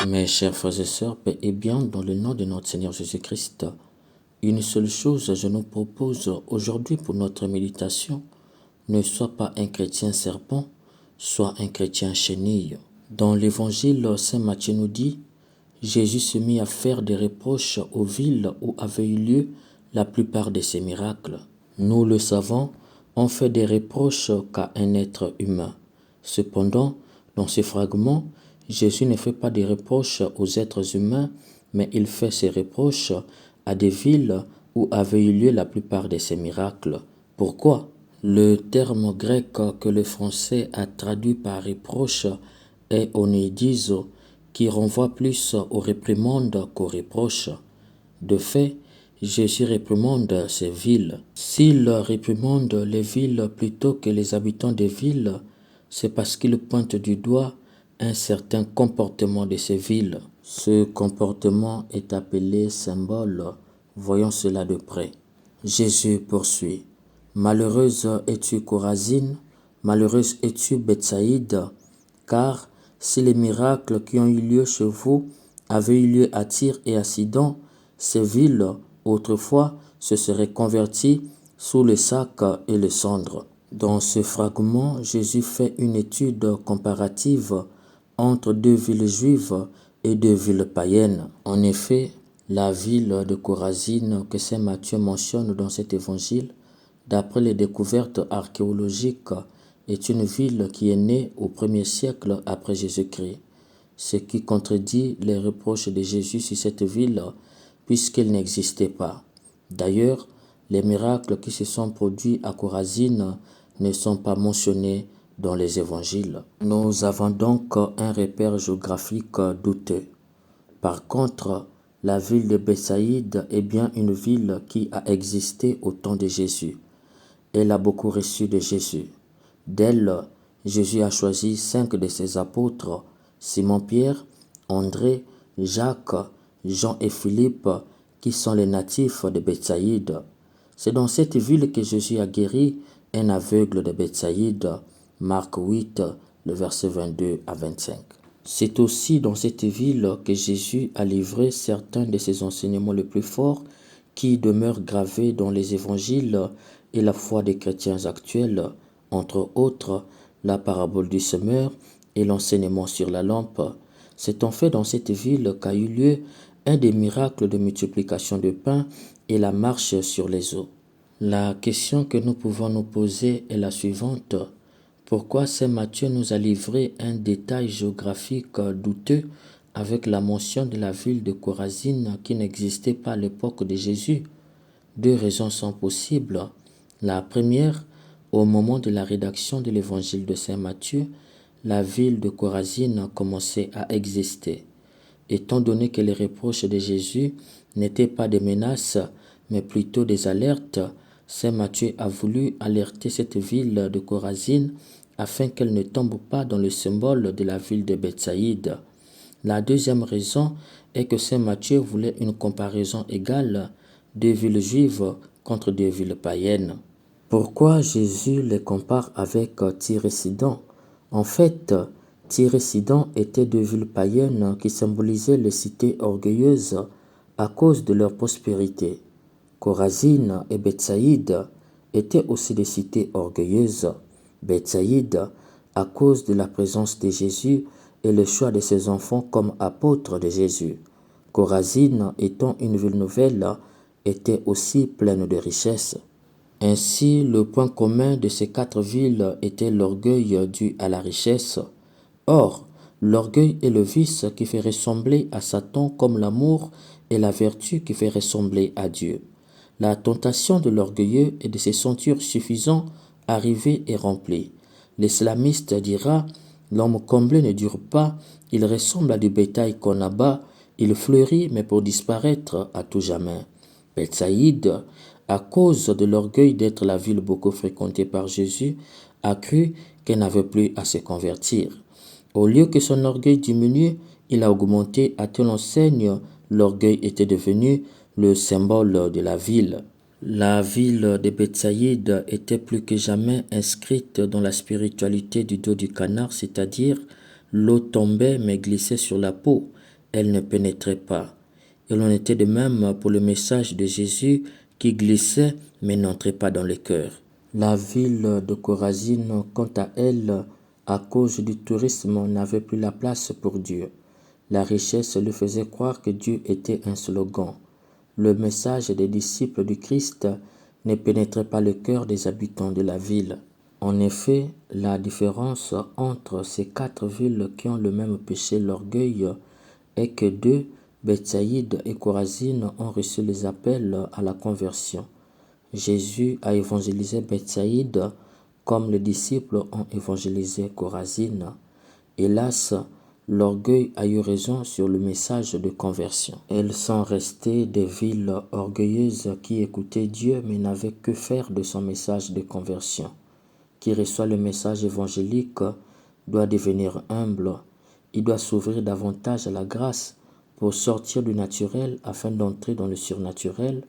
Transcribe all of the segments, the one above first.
Mes chers frères et sœurs, paix et bien dans le nom de notre Seigneur Jésus-Christ, une seule chose je nous propose aujourd'hui pour notre méditation, ne sois pas un chrétien serpent, sois un chrétien chenille. Dans l'évangile, Saint Matthieu nous dit, Jésus se mit à faire des reproches aux villes où avaient eu lieu la plupart de ses miracles. Nous le savons, on fait des reproches qu'à un être humain. Cependant, dans ce fragment, Jésus ne fait pas des reproches aux êtres humains, mais il fait ses reproches à des villes où avaient eu lieu la plupart de ses miracles. Pourquoi? Le terme grec que le français a traduit par reproche est oneidizo, qui renvoie plus aux réprimandes qu'aux reproches. De fait, Jésus réprimande ces villes. S'il réprimande les villes plutôt que les habitants des villes, c'est parce qu'il pointe du doigt un certain comportement de ces villes. Ce comportement est appelé symbole. Voyons cela de près. Jésus poursuit. Malheureuse es-tu Chorazine, malheureuse es-tu Bethsaïde, car si les miracles qui ont eu lieu chez vous avaient eu lieu à Tyr et à Sidon, ces villes, autrefois, se seraient converties sous le sac et le cendre. Dans ce fragment, Jésus fait une étude comparative entre deux villes juives et deux villes païennes. En effet, la ville de Chorazine que saint Matthieu mentionne dans cet évangile, d'après les découvertes archéologiques, est une ville qui est née au 1er siècle après Jésus-Christ, ce qui contredit les reproches de Jésus sur cette ville puisqu'elle n'existait pas. D'ailleurs, les miracles qui se sont produits à Chorazine ne sont pas mentionnés dans les évangiles. Nous avons donc un repère géographique douteux. Par contre, la ville de Bethsaïde est bien une ville qui a existé au temps de Jésus. Elle a beaucoup reçu de Jésus. D'elle, Jésus a choisi 5 de ses apôtres, Simon-Pierre, André, Jacques, Jean et Philippe, qui sont les natifs de Bethsaïde. C'est dans cette ville que Jésus a guéri un aveugle de Bethsaïde, Marc 8, le verset 22 à 25. C'est aussi dans cette ville que Jésus a livré certains de ses enseignements les plus forts qui demeurent gravés dans les évangiles et la foi des chrétiens actuels, entre autres la parabole du semeur et l'enseignement sur la lampe. C'est en fait dans cette ville qu'a eu lieu un des miracles de multiplication de pain et la marche sur les eaux. La question que nous pouvons nous poser est la suivante. Pourquoi saint Matthieu nous a livré un détail géographique douteux avec la mention de la ville de Chorazine qui n'existait pas à l'époque de Jésus? Deux raisons sont possibles. La première, au moment de la rédaction de l'évangile de saint Matthieu, la ville de Chorazine commençait à exister. Étant donné que les reproches de Jésus n'étaient pas des menaces, mais plutôt des alertes, saint Matthieu a voulu alerter cette ville de Chorazine afin qu'elle ne tombe pas dans le symbole de la ville de Bethsaïde. La deuxième raison est que saint Matthieu voulait une comparaison égale des villes juives contre des villes païennes. Pourquoi Jésus les compare avec Tyr et Sidon? En fait, Tyr et Sidon étaient deux villes païennes qui symbolisaient les cités orgueilleuses à cause de leur prospérité. Chorazine et Bethsaïde étaient aussi des cités orgueilleuses. Bethsaïde à cause de la présence de Jésus et le choix de ses enfants comme apôtres de Jésus. Chorazine, étant une ville nouvelle, était aussi pleine de richesses. Ainsi, le point commun de ces 4 villes était l'orgueil dû à la richesse. Or, l'orgueil est le vice qui fait ressembler à Satan comme l'amour est la vertu qui fait ressembler à Dieu. La tentation de l'orgueilleux est de se sentir suffisant, arrivé et rempli. L'islamiste dira, l'homme comblé ne dure pas, il ressemble à du bétail qu'on abat, il fleurit mais pour disparaître à tout jamais. Bethsaïde, à cause de l'orgueil d'être la ville beaucoup fréquentée par Jésus, a cru qu'elle n'avait plus à se convertir. Au lieu que son orgueil diminue, il a augmenté à telle enseigne, l'orgueil était devenu le symbole de la ville. La ville de Bethsaïde était plus que jamais inscrite dans la spiritualité du dos du canard, c'est-à-dire l'eau tombait mais glissait sur la peau. Elle ne pénétrait pas. Il en était de même pour le message de Jésus qui glissait mais n'entrait pas dans le cœur. La ville de Chorazine, quant à elle, à cause du tourisme, n'avait plus la place pour Dieu. La richesse lui faisait croire que Dieu était un slogan. Le message des disciples du Christ ne pénétrait pas le cœur des habitants de la ville. En effet, la différence entre ces quatre villes qui ont le même péché, l'orgueil, est que deux, Bethsaïde et Chorazine, ont reçu les appels à la conversion. Jésus a évangélisé Bethsaïde comme les disciples ont évangélisé Chorazine. Hélas, l'orgueil a eu raison sur le message de conversion. Elles sont restées des villes orgueilleuses qui écoutaient Dieu mais n'avaient que faire de son message de conversion. Qui reçoit le message évangélique doit devenir humble. Il doit s'ouvrir davantage à la grâce pour sortir du naturel afin d'entrer dans le surnaturel,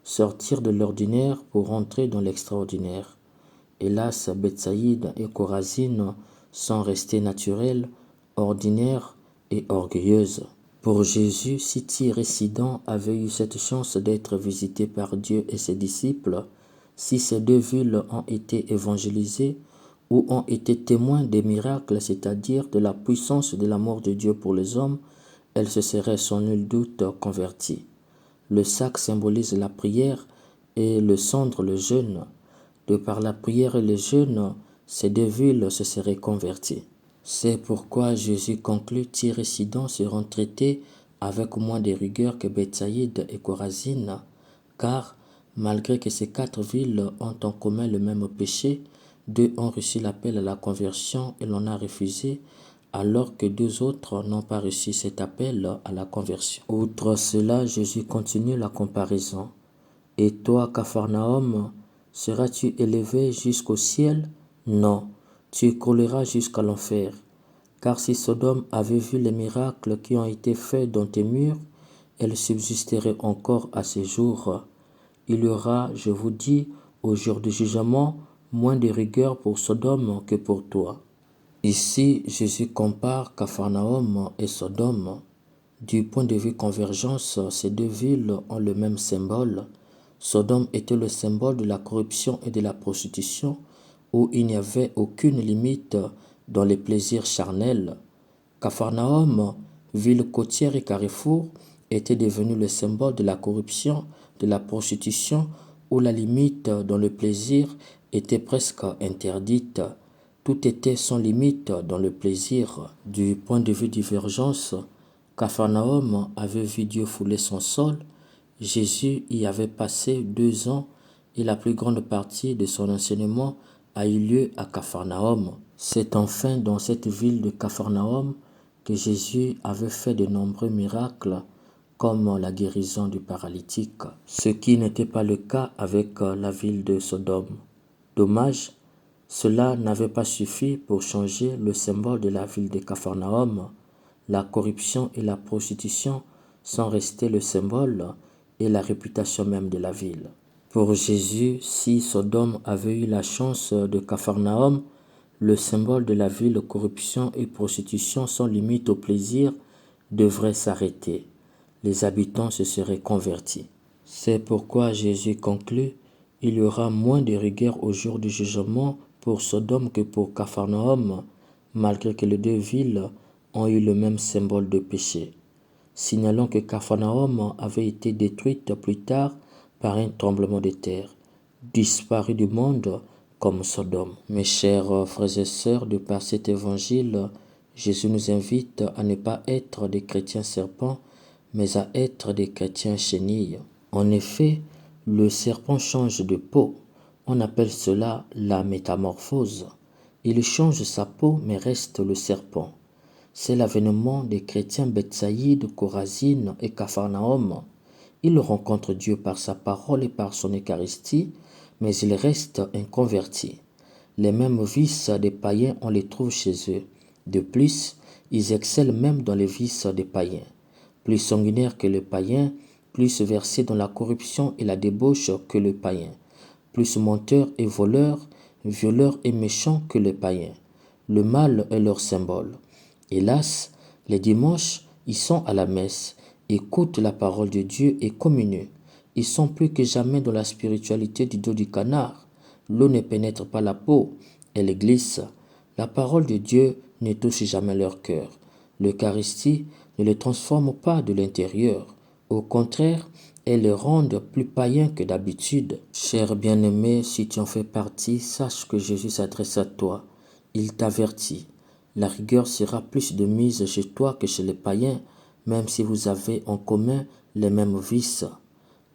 sortir de l'ordinaire pour entrer dans l'extraordinaire. Hélas, Bethsaïde et Chorazine sont restées naturelles, ordinaires et orgueilleuses. Pour Jésus, si Tyr et Sidon avaient eu cette chance d'être visités par Dieu et ses disciples, si ces deux villes ont été évangélisées ou ont été témoins des miracles, c'est-à-dire de la puissance de l'amour de Dieu pour les hommes, elles se seraient sans nul doute converties. Le sac symbolise la prière et le cendre le jeûne. De par la prière et le jeûne, ces deux villes se seraient converties. C'est pourquoi Jésus conclut Tyr et Sidon seront traités avec moins de rigueur que Bethsaïde et Chorazine, car malgré que ces quatre villes ont en commun le même péché, deux ont reçu l'appel à la conversion et l'on a refusé, alors que deux autres n'ont pas reçu cet appel à la conversion. Outre cela, Jésus continue la comparaison. Et toi, Capharnaüm, seras-tu élevé jusqu'au ciel? Non, tu écrouleras jusqu'à l'enfer. Car si Sodome avait vu les miracles qui ont été faits dans tes murs, elle subsisterait encore à ce jour. Il y aura, je vous dis, au jour du jugement, moins de rigueur pour Sodome que pour toi. Ici, Jésus compare Capharnaüm et Sodome. Du point de vue convergence, ces deux villes ont le même symbole. Sodome était le symbole de la corruption et de la prostitution, où il n'y avait aucune limite dans les plaisirs charnels. Capharnaüm, ville côtière et carrefour, était devenu le symbole de la corruption, de la prostitution, où la limite dans le plaisir était presque interdite. Tout était sans limite dans le plaisir. Du point de vue divergence, Capharnaüm avait vu Dieu fouler son sol. Jésus y avait passé 2 ans et la plus grande partie de son enseignement a eu lieu à Capharnaüm. C'est enfin dans cette ville de Capharnaüm que Jésus avait fait de nombreux miracles comme la guérison du paralytique, ce qui n'était pas le cas avec la ville de Sodome. Dommage, cela n'avait pas suffi pour changer le symbole de la ville de Capharnaüm. La corruption et la prostitution sont restés le symbole et la réputation même de la ville. Pour Jésus, si Sodome avait eu la chance de Capharnaüm, le symbole de la ville, corruption et prostitution sans limite au plaisir, devrait s'arrêter. Les habitants se seraient convertis. C'est pourquoi Jésus conclut, il y aura moins de rigueur au jour du jugement pour Sodome que pour Capharnaüm, malgré que les deux villes ont eu le même symbole de péché. Signalons que Capharnaüm avait été détruite plus tard par un tremblement de terre, disparue du monde comme Sodome. Mes chers frères et sœurs, de par cet évangile, Jésus nous invite à ne pas être des chrétiens serpents, mais à être des chrétiens chenilles. En effet, le serpent change de peau. On appelle cela la métamorphose. Il change sa peau mais reste le serpent. C'est l'avènement des chrétiens Bethsaïde, Chorazine et Capharnaüm. Ils rencontrent Dieu par sa parole et par son Eucharistie, mais ils restent inconvertis. Les mêmes vices des païens, on les trouve chez eux. De plus, ils excellent même dans les vices des païens. Plus sanguinaires que le païen, plus versés dans la corruption et la débauche que le païen. Plus menteurs et voleurs, violeurs et méchants que le païen. Le mal est leur symbole. Hélas, les dimanches, Ils sont à la messe, écoutent la parole de Dieu et communient. Ils sont plus que jamais dans la spiritualité du dos du canard. L'eau ne pénètre pas la peau, elle glisse. La parole de Dieu ne touche jamais leur cœur. L'Eucharistie ne les transforme pas de l'intérieur. Au contraire, elle les rend plus païens que d'habitude. Cher bien-aimé, si tu en fais partie, sache que Jésus s'adresse à toi. Il t'avertit. La rigueur sera plus de mise chez toi que chez les païens, même si vous avez en commun les mêmes vices.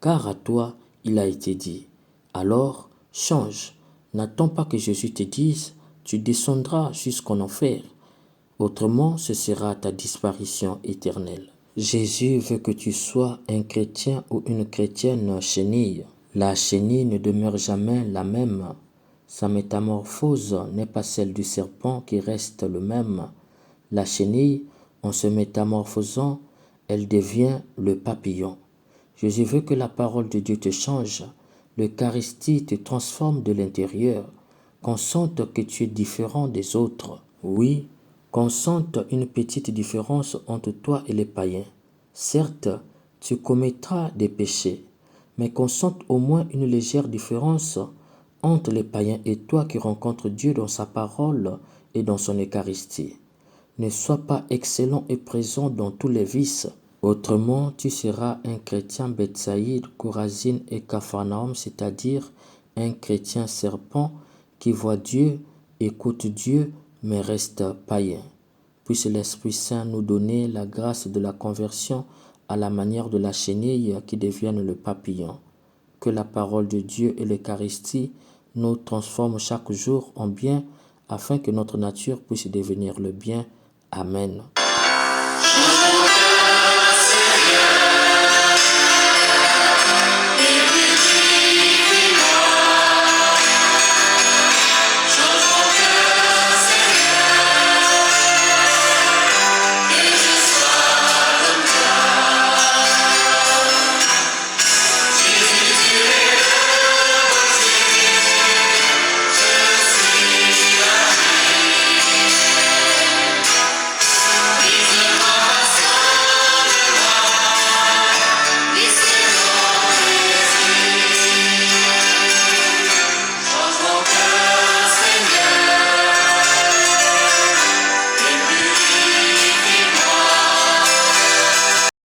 Car à toi, il a été dit. Alors, change. N'attends pas que Jésus te dise, tu descendras jusqu'en enfer. Autrement, ce sera ta disparition éternelle. Jésus veut que tu sois un chrétien ou une chrétienne chenille. La chenille ne demeure jamais la même. Sa métamorphose n'est pas celle du serpent qui reste le même. La chenille, en se métamorphosant, elle devient le papillon. Jésus veut que la parole de Dieu te change. L'Eucharistie te transforme de l'intérieur. Qu'on sente que tu es différent des autres. Oui, qu'on sente une petite différence entre toi et les païens. Certes, tu commettras des péchés, mais qu'on sente au moins une légère différence entre les païens et toi qui rencontres Dieu dans sa parole et dans son Eucharistie. Ne sois pas excellent et présent dans tous les vices. Autrement, tu seras un chrétien Bethsaïde, Chorazine et Capharnaüm, c'est-à-dire un chrétien serpent qui voit Dieu, écoute Dieu, mais reste païen. Puisse l'Esprit Saint nous donner la grâce de la conversion à la manière de la chenille qui devienne le papillon. Que la parole de Dieu et l'Eucharistie nous transforment chaque jour en bien afin que notre nature puisse devenir le bien. Amen.